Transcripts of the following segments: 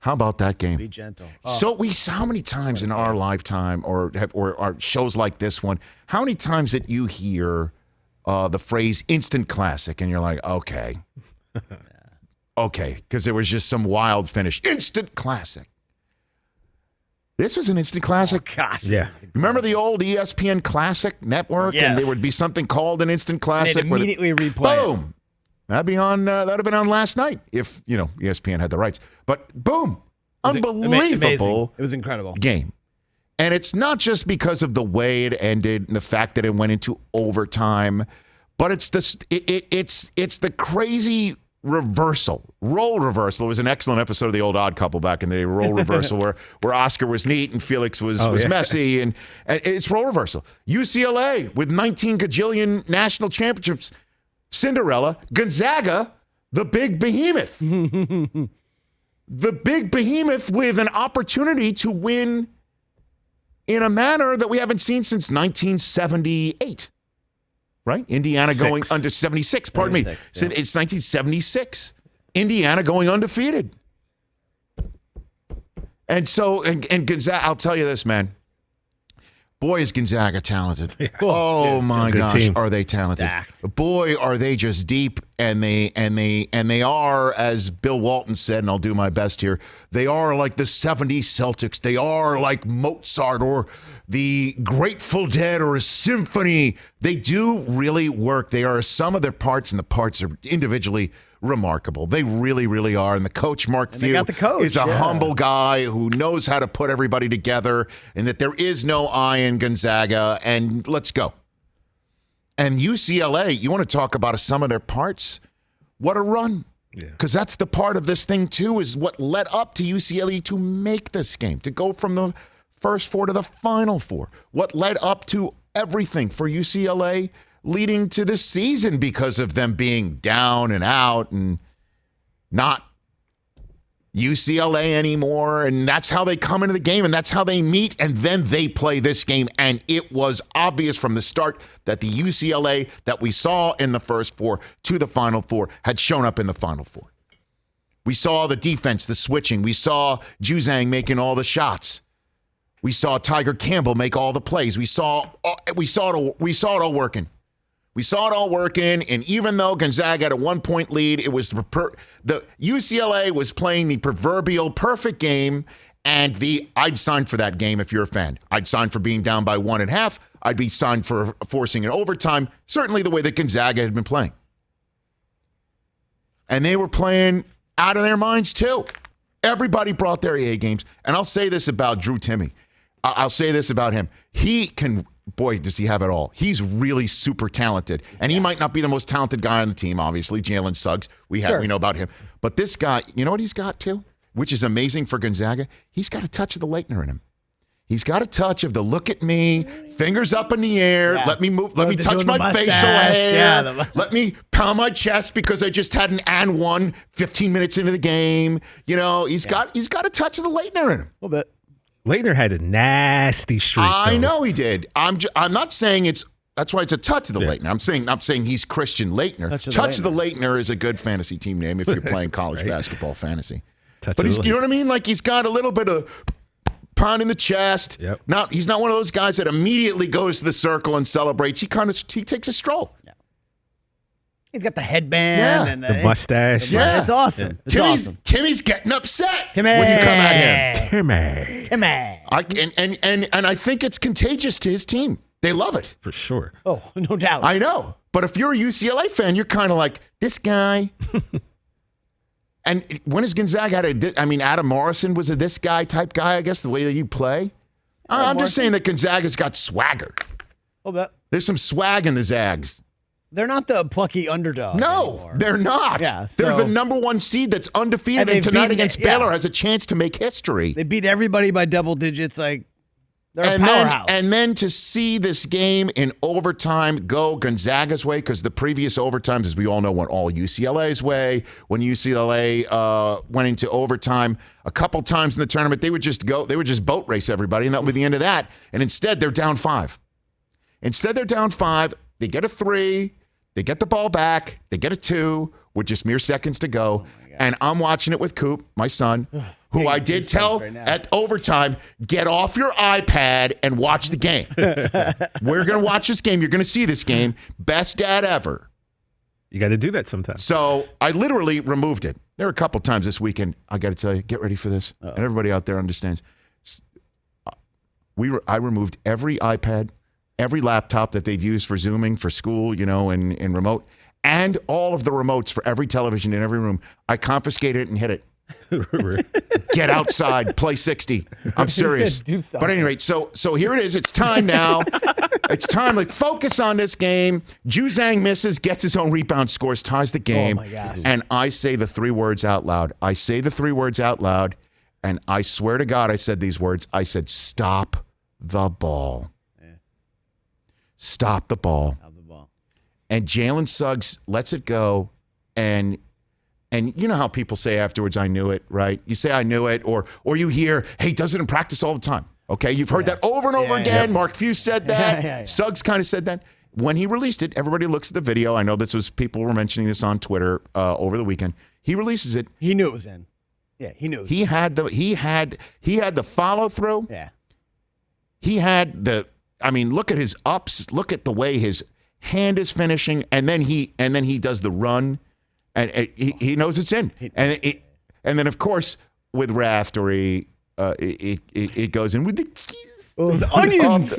How about that game? Be gentle. Oh. So how many times in our lifetime or our shows like this one, how many times did you hear the phrase instant classic and you're like, okay. Okay, because there was just some wild finish. Instant classic. This was an instant classic. Oh, gosh. Yeah. Remember the old ESPN Classic Network? Yes. And there would be something called an instant classic. And immediately replay it. Boom. That'd have been on last night if, ESPN had the rights. But boom. Unbelievable. Amazing. It was incredible. Game. And it's not just because of the way it ended and the fact that it went into overtime, but it's the crazy role reversal. It was an excellent episode of The Old Odd Couple back in the day, role reversal, where Oscar was neat and Felix was messy, and it's role reversal. UCLA with 19 gajillion national championships, Cinderella. Gonzaga, the big behemoth. The big behemoth with an opportunity to win in a manner that we haven't seen since 1978. Right? Indiana going under 76. Pardon me. Yeah. It's 1976. Indiana going undefeated. And so, and Gonzaga, I'll tell you this, man. Boy, is Gonzaga talented. Yeah. Oh, my gosh, team. Are they talented. Stacked. Boy, are they just deep, and they are, as Bill Walton said, and I'll do my best here, they are like the 70s Celtics. They are like Mozart or the Grateful Dead or a symphony. They do really work. They are some of their parts, and the parts are individually remarkable. They really, really are. And the coach, Mark Few, is a humble guy who knows how to put everybody together, and that there is no I in Gonzaga, and let's go. And UCLA, you want to talk about some of their parts? What a run. Because that's the part of this thing, too, is what led up to UCLA to make this game, to go from the first four to the final four. What led up to everything for UCLA leading to this season because of them being down and out and not UCLA anymore. And that's how they come into the game, and that's how they meet, and then they play this game. And it was obvious from the start that the UCLA that we saw in the first four to the final four had shown up in the final four. We saw the defense, the switching. We saw Juzang making all the shots. We saw Tiger Campbell make all the plays. We saw it all working. We saw it all working, and even though Gonzaga had a 1-point lead, it was the UCLA was playing the proverbial perfect game, and I'd sign for that game if you're a fan. I'd sign for being down by 1.5. I'd be signed for forcing an overtime, certainly the way that Gonzaga had been playing. And they were playing out of their minds, too. Everybody brought their A games, and I'll say this about Drew Timme. I'll say this about him. He can, boy, does he have it all. He's really super talented. And he might not be the most talented guy on the team, obviously. Jalen Suggs, we know about him. But this guy, you know what he's got too? Which is amazing for Gonzaga? He's got a touch of the Leitner in him. He's got a touch of the look at me, fingers up in the air, let me move, let me touch my facial hair, let me pound my chest because I just had an and one 15 minutes into the game. He's got a touch of the Leitner in him. A little bit. Leitner had a nasty streak. I know he did. I'm not saying that's why it's a touch of the Leitner. I'm saying he's Christian Leitner. Touch of the Leitner is a good fantasy team name if you're playing college basketball fantasy. But you know what I mean? Like he's got a little bit of pound in the chest. Yep. Now he's not one of those guys that immediately goes to the circle and celebrates. He takes a stroll. Yeah. He's got the headband and the mustache. Yeah, it's awesome. It's awesome. Timmy's getting upset when you come at him. Timmy. And I think it's contagious to his team. They love it. For sure. Oh, no doubt. I know. But if you're a UCLA fan, you're kind of like, this guy. And when has Gonzaga Adam Morrison was a this guy type guy, I guess, the way that you play? I'm just saying that Gonzaga's got swagger. A little bit. There's some swag in the Zags. They're not the plucky underdog anymore. They're not. Yeah, they're the number one seed that's undefeated, and tonight against Baylor has a chance to make history. They beat everybody by double digits. They're a powerhouse. And then to see this game in overtime go Gonzaga's way, because the previous overtimes, as we all know, went all UCLA's way. When UCLA went into overtime a couple times in the tournament, they would just boat race everybody, and that would be the end of that. And instead, they're down 5. They get a 3. They get the ball back. They get a 2. with just mere seconds to go. And I'm watching it with Coop, my son, who I did tell at overtime, get off your iPad and watch the game. We're going to watch this game. You're going to see this game. Best dad ever. You got to do that sometimes. So I literally removed it. There were a couple times this weekend. I got to tell you, get ready for this. And everybody out there understands. I removed every iPad, every laptop that they've used for Zooming, for school, and remote, and all of the remotes for every television in every room. I confiscated it and hit it. Get outside, play 60. I'm serious. But at any rate, so here it is. It's time now. It's time. Focus on this game. Juzang misses, gets his own rebound, scores, ties the game. Oh my gosh. And I say the 3 words out loud. And I swear to God, I said these words. I said, stop the ball. Yeah. Stop the ball. And Jalen Suggs lets it go, and you know how people say afterwards, I knew it, right? You say, I knew it, or you hear, hey, does it in practice all the time, okay? You've heard that over and over again. Mark Few said that. Suggs kind of said that. When he released it, everybody looks at the video. I know people were mentioning this on Twitter over the weekend. He releases it. He knew it was in. Yeah, he knew it was he had the follow through. Yeah. He had look at his ups, look at the way his hand is finishing, and then he does the run, and he knows it's in, and then of course with Raftery, it goes in with the kiss,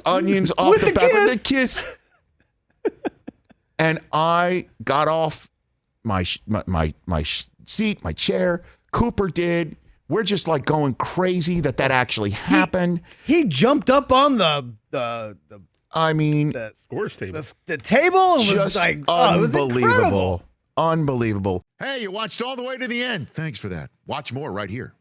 onions off with the back of the kiss, and I got off my seat, my chair. Cooper did. We're just going crazy that actually happened. He jumped up on the scores table. The table and was like, it was incredible. Unbelievable. Hey, you watched all the way to the end. Thanks for that. Watch more right here.